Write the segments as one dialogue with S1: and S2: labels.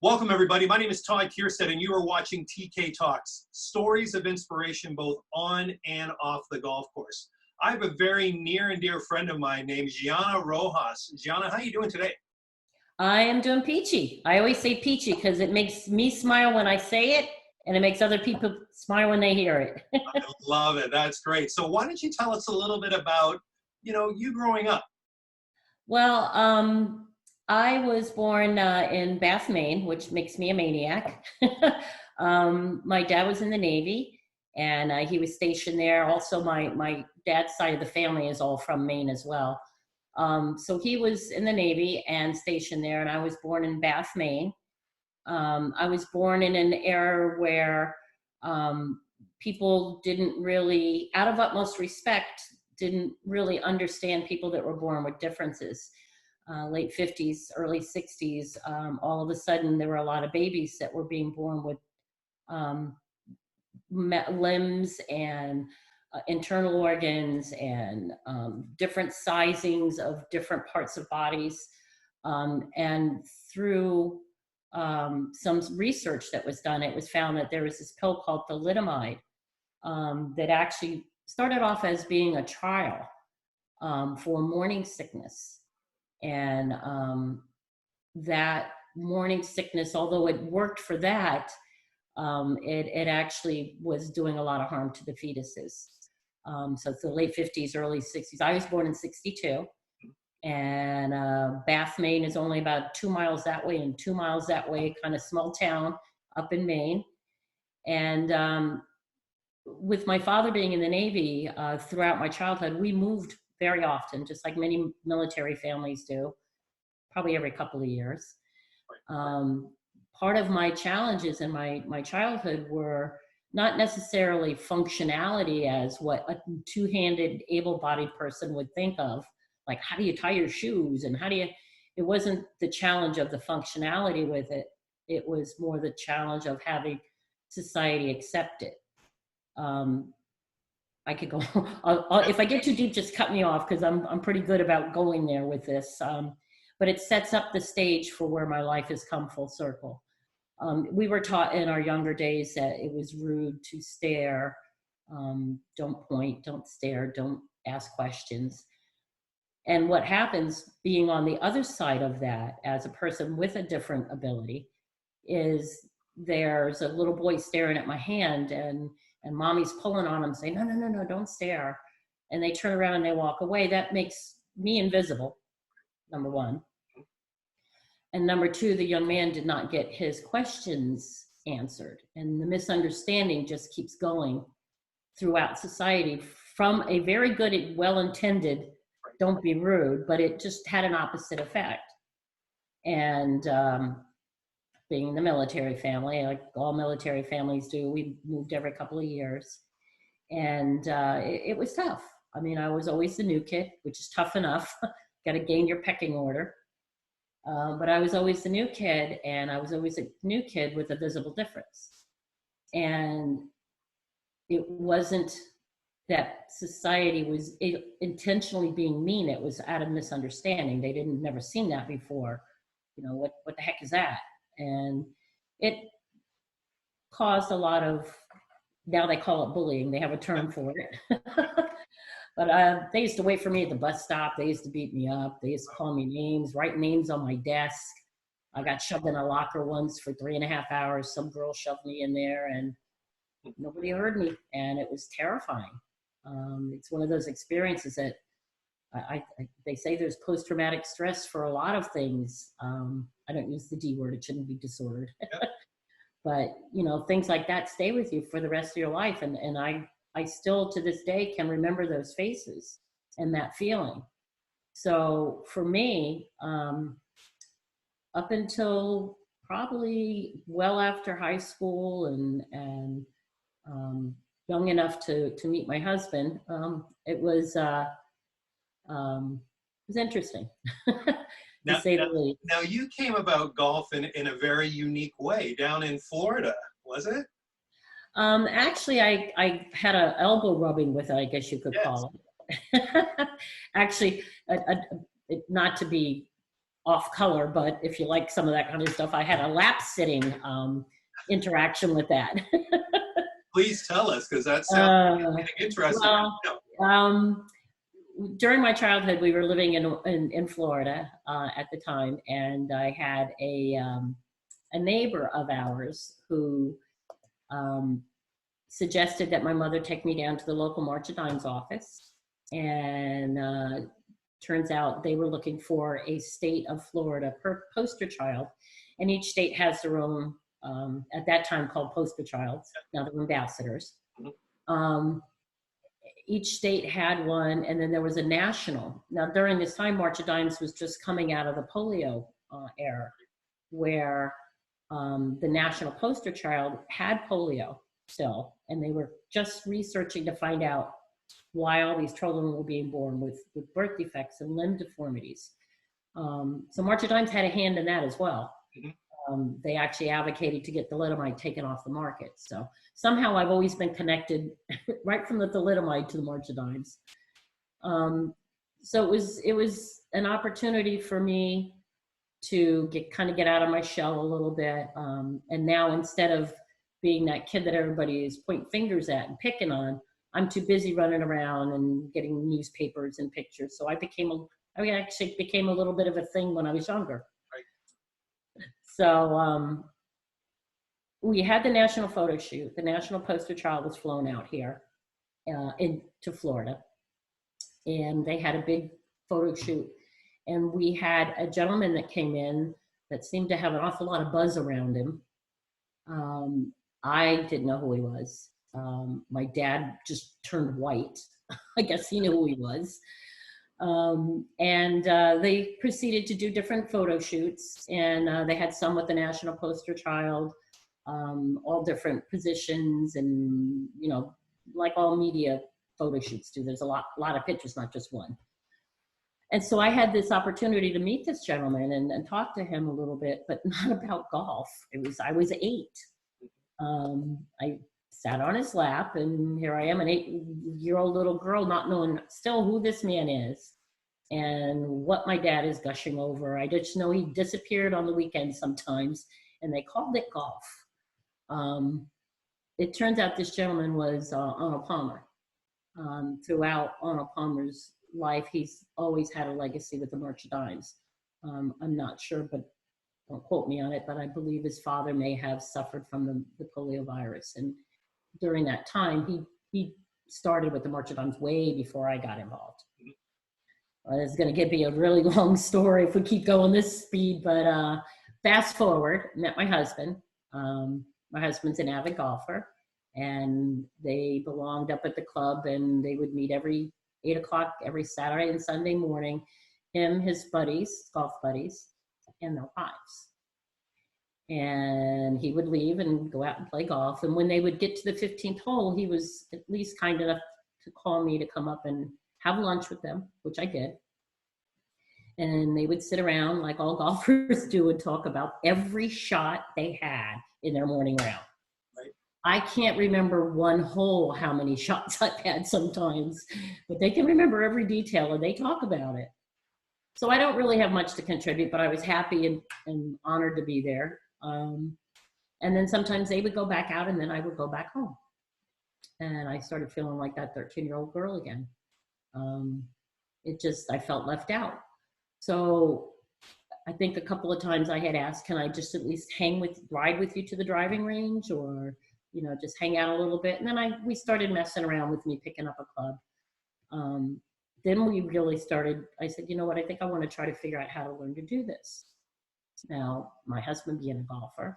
S1: Welcome, everybody. My name is Todd Keirstead, and you are watching TK Talks, stories of inspiration both on and off the golf course. I have a very near and dear friend of mine named Gianna Rojas. Gianna, how are you doing today?
S2: I am doing peachy. I always say peachy because it makes me smile when I say it, and it makes other people smile when they hear it.
S1: I love it. That's great. So why don't you tell us a little bit about, you growing up?
S2: Well, I was born in Bath, Maine, which makes me a maniac. My dad was in the Navy, and he was stationed there. Also, my dad's side of the family is all from Maine as well. So he was in the Navy and stationed there, and I was born in Bath, Maine. I was born in an era where people didn't really, out of utmost respect, didn't really understand people that were born with differences. Late 50s, early 60s, all of a sudden there were a lot of babies that were being born with limbs and internal organs and different sizings of different parts of bodies. And through some research that was done, it was found that there was this pill called thalidomide that actually started off as being a trial for morning sickness. And that morning sickness, although it worked for that, it actually was doing a lot of harm to the fetuses. So it's the late 50s, early 60s. I was born in 62. And Bath, Maine is only about 2 miles that way and 2 miles that way, kind of small town up in Maine. And with my father being in the Navy, throughout my childhood, we moved very often, just like many military families do, probably every couple of years. Part of my challenges in my childhood were not necessarily functionality as what a two-handed, able-bodied person would think of, like how do you tie your shoes and it wasn't the challenge of the functionality with it. It was more the challenge of having society accept it. I could go, if I get too deep, just cut me off because I'm pretty good about going there with this. But it sets up the stage for where my life has come full circle. We were taught in our younger days that it was rude to stare, don't point, don't stare, don't ask questions. And what happens being on the other side of that as a person with a different ability is there's a little boy staring at my hand and mommy's pulling on him saying, no, don't stare. And they turn around and they walk away. That makes me invisible, number one. And number two, the young man did not get his questions answered. And the misunderstanding just keeps going throughout society from a very good, well-intended, don't be rude, but it just had an opposite effect. And being in the military family, like all military families do, we moved every couple of years. And it was tough. I mean, I was always the new kid, which is tough enough. Got to gain your pecking order. But I was always the new kid, and I was always a new kid with a visible difference. And it wasn't that society was intentionally being mean. It was out of misunderstanding. They didn't never seen that before. What the heck is that? And it caused a lot of, now they call it bullying. They have a term for it. But they used to wait for me at the bus stop. They used to beat me up. They used to call me names, write names on my desk. I got shoved in a locker once for 3.5 hours. Some girl shoved me in there and nobody heard me. And it was terrifying. It's one of those experiences that they say there's post-traumatic stress for a lot of things. I don't use the D word. It shouldn't be disordered. Yep. But, things like that stay with you for the rest of your life. And I still, to this day, can remember those faces and that feeling. So for me, up until probably well after high school and young enough to meet my husband, it was interesting, to say the least.
S1: Now you came about golf in a very unique way down in Florida, was it?
S2: Actually, I had an elbow rubbing with it, I guess you could call it. Actually, not to be off color, but if you like some of that kind of stuff, I had a lap sitting interaction with that.
S1: Please tell us, because that sounds interesting.
S2: Well, during my childhood, we were living in Florida at the time, and I had a neighbor of ours who suggested that my mother take me down to the local March of Dimes office, and turns out they were looking for a state of Florida poster child, and each state has their own, at that time called poster childs, now they're ambassadors. Each state had one, and then there was a national. Now during this time, March of Dimes was just coming out of the polio era, where the national poster child had polio still, and they were just researching to find out why all these children were being born with birth defects and limb deformities. So March of Dimes had a hand in that as well. They actually advocated to get thalidomide taken off the market. So somehow I've always been connected right from the thalidomide to the March of Dimes. So it was an opportunity for me to kind of get out of my shell a little bit. And now, instead of being that kid that everybody is pointing fingers at and picking on, I'm too busy running around and getting newspapers and pictures. So I actually became a little bit of a thing when I was younger. Right. So we had the national photo shoot. The national poster child was flown out here to Florida, and they had a big photo shoot. And we had a gentleman that came in that seemed to have an awful lot of buzz around him. I didn't know who he was. My dad just turned white. I guess he knew who he was. And they proceeded to do different photo shoots, and they had some with the national poster child, all different positions, and like all media photo shoots do, there's a lot of pictures, not just one. And so I had this opportunity to meet this gentleman and talk to him a little bit, but not about golf. I was 8. I sat on his lap, and here I am, an 8-year-old little girl, not knowing still who this man is and what my dad is gushing over. I just know he disappeared on the weekends sometimes, and they called it golf. It turns out this gentleman was Arnold Palmer. Throughout Arnold Palmer's life, he's always had a legacy with the March of Dimes. I'm not sure, but don't quote me on it, but I believe his father may have suffered from the polio virus. And during that time, he started with the March of Dimes way before I got involved. It's going to be a really long story if we keep going this speed, but fast forward, met my husband. My husband's an avid golfer, and they belonged up at the club, and they would meet every 8 o'clock every Saturday and Sunday morning, him, his buddies, golf buddies, and their wives. And he would leave and go out and play golf. And when they would get to the 15th hole, he was at least kind enough to call me to come up and have lunch with them, which I did. And they would sit around like all golfers do and talk about every shot they had in their morning round. Right. I can't remember one hole how many shots I've had sometimes, but they can remember every detail and they talk about it. So I don't really have much to contribute, but I was happy and honored to be there. And then sometimes they would go back out, and then I would go back home. And I started feeling like that 13-year-old girl again. I felt left out. So I think a couple of times I had asked, can I just at least ride with you to the driving range, or, just hang out a little bit? And then we started messing around with me picking up a club. Then we really started, I said, you know what, I think I want to try to figure out how to learn to do this. Now, my husband being a golfer,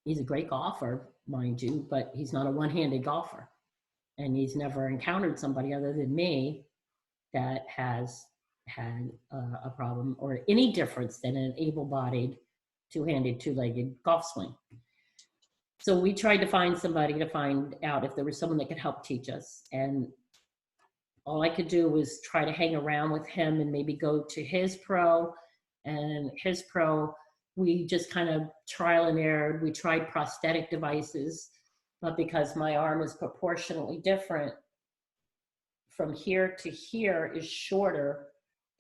S2: he's a great golfer, mind you, but he's not a one-handed golfer. And he's never encountered somebody other than me that has had a problem or any difference than an able-bodied, two-handed, two-legged golf swing. So we tried to find somebody to find out if there was someone that could help teach us. And all I could do was try to hang around with him and maybe go to his pro. And his pro, we just kind of trial and error. We tried prosthetic devices, but because my arm is proportionally different, from here to here is shorter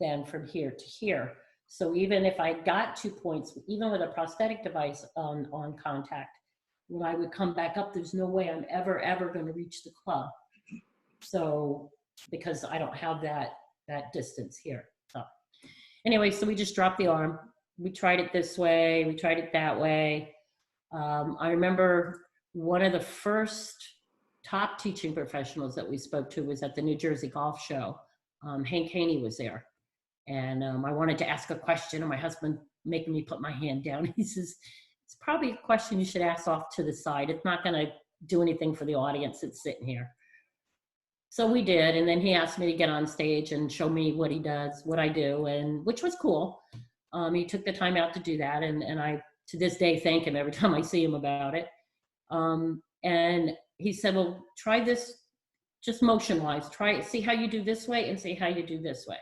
S2: than from here to here. So even if I got 2 points, even with a prosthetic device on contact, when I would come back up, there's no way I'm ever going to reach the club. So because I don't have that distance here. So anyway, so we just dropped the arm. We tried it this way. We tried it that way. I remember one of the first top teaching professionals that we spoke to was at the New Jersey Golf Show. Hank Haney was there. And I wanted to ask a question, and my husband making me put my hand down. He says, it's probably a question you should ask off to the side. It's not going to do anything for the audience that's sitting here. So we did, and then he asked me to get on stage and show me what he does, what I do, and which was cool. He took the time out to do that, and I, to this day, thank him every time I see him about it. And he said, well, try this just motion-wise. Try it, see how you do this way and see how you do this way.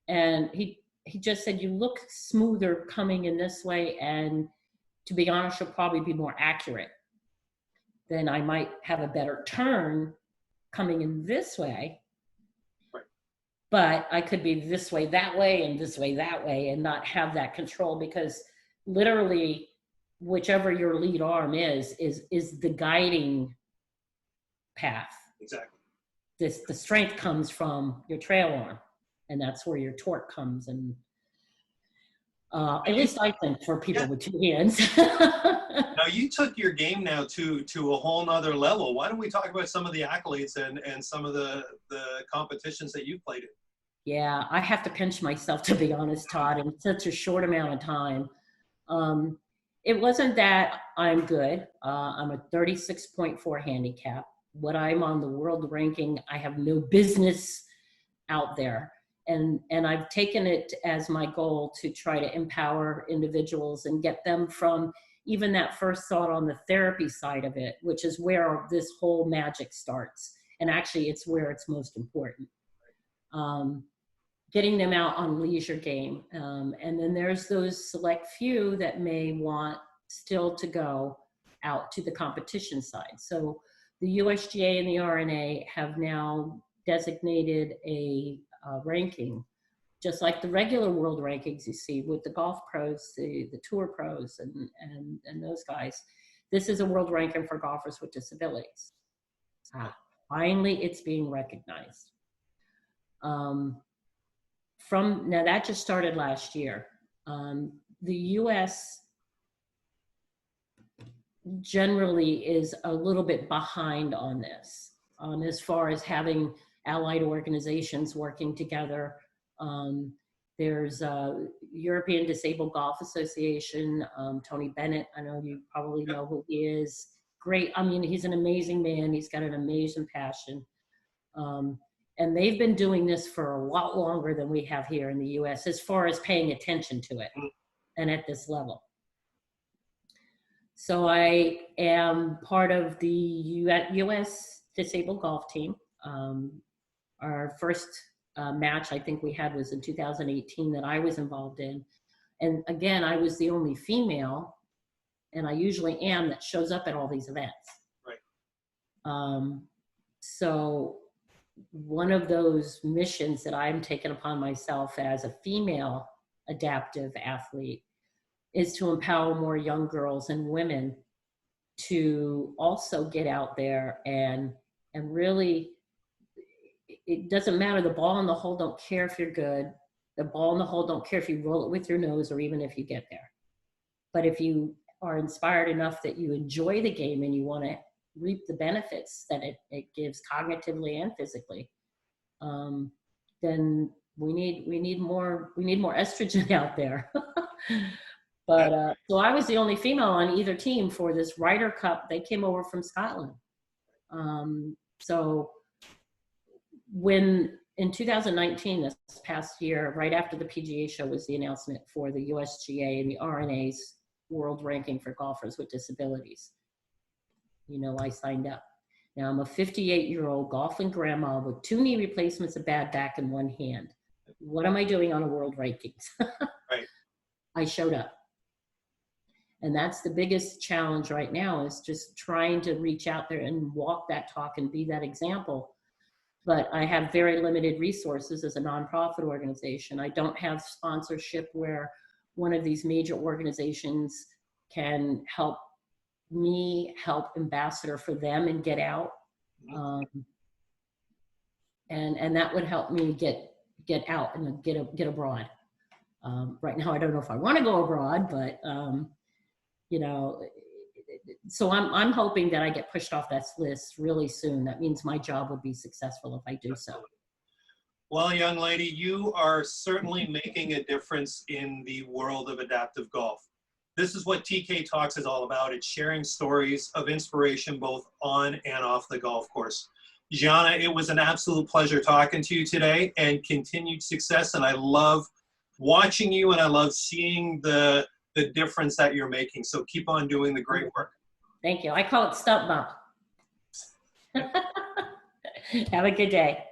S2: And he just said, you look smoother coming in this way, and to be honest, you'll probably be more accurate. Then I might have a better turn coming in this way,
S1: right.
S2: But I could be this way, that way, and this way, that way, and not have that control, because literally whichever your lead arm is the guiding path.
S1: Exactly.
S2: The strength comes from your trail arm, and that's where your torque comes. And at least I think for people with 2 hands.
S1: Now you took your game now to a whole nother level. Why don't we talk about some of the accolades and some of the competitions that you've played in?
S2: Yeah, I have to pinch myself, to be honest, Todd, in such a short amount of time. It wasn't that I'm good. I'm a 36.4 handicap. What I'm on the world ranking, I have no business out there. And I've taken it as my goal to try to empower individuals and get them from even that first thought on the therapy side of it, which is where this whole magic starts. And actually, it's where it's most important. Getting them out on leisure game. And then there's those select few that may want still to go out to the competition side. So the USGA and the RNA have now designated a ranking, just like the regular world rankings you see with the golf pros, the tour pros, and those guys. This is a world ranking for golfers with disabilities. Finally, it's being recognized. Now that just started last year. The U.S. generally is a little bit behind on this, as far as having allied organizations working together. There's European Disabled Golf Association, Tony Bennett, I know you probably know who he is. Great, I mean, he's an amazing man. He's got an amazing passion. And they've been doing this for a lot longer than we have here in the US, as far as paying attention to it and at this level. So I am part of the US Disabled Golf Team. Our first match I think we had was in 2018 that I was involved in. And again, I was the only female, and I usually am, that shows up at all these events.
S1: Right.
S2: So one of those missions that I'm taking upon myself as a female adaptive athlete is to empower more young girls and women to also get out there and really, it doesn't matter. The ball in the hole don't care if you're good. The ball in the hole don't care if you roll it with your nose or even if you get there. But if you are inspired enough that you enjoy the game and you want to reap the benefits that it gives cognitively and physically, then we need more estrogen out there. But so I was the only female on either team for this Ryder Cup. They came over from Scotland. So when in 2019, this past year, right after the PGA show, was the announcement for the USGA and the RNA's world ranking for golfers with disabilities. You know, I signed up. Now I'm a 58-year-old golfing grandma with 2 knee replacements, a bad back, and 1 hand. What am I doing on a world rankings?
S1: Right.
S2: I showed up. And that's the biggest challenge right now, is just trying to reach out there and walk that talk and be that example. but I have very limited resources as a nonprofit organization. I don't have sponsorship where one of these major organizations can help me help ambassador for them and get out. And that would help me get out and get abroad. Right now, I don't know if I want to go abroad, but you know, so I'm hoping that I get pushed off that list really soon. That means my job would be successful if I do so.
S1: Well, young lady, you are certainly making a difference in the world of adaptive golf. This is what TK Talks is all about. It's sharing stories of inspiration both on and off the golf course. Gianna, it was an absolute pleasure talking to you today, and continued success. And I love watching you, and I love seeing the difference that you're making. So keep on doing the great work.
S2: Thank you. I call it stump bump. Have a good day.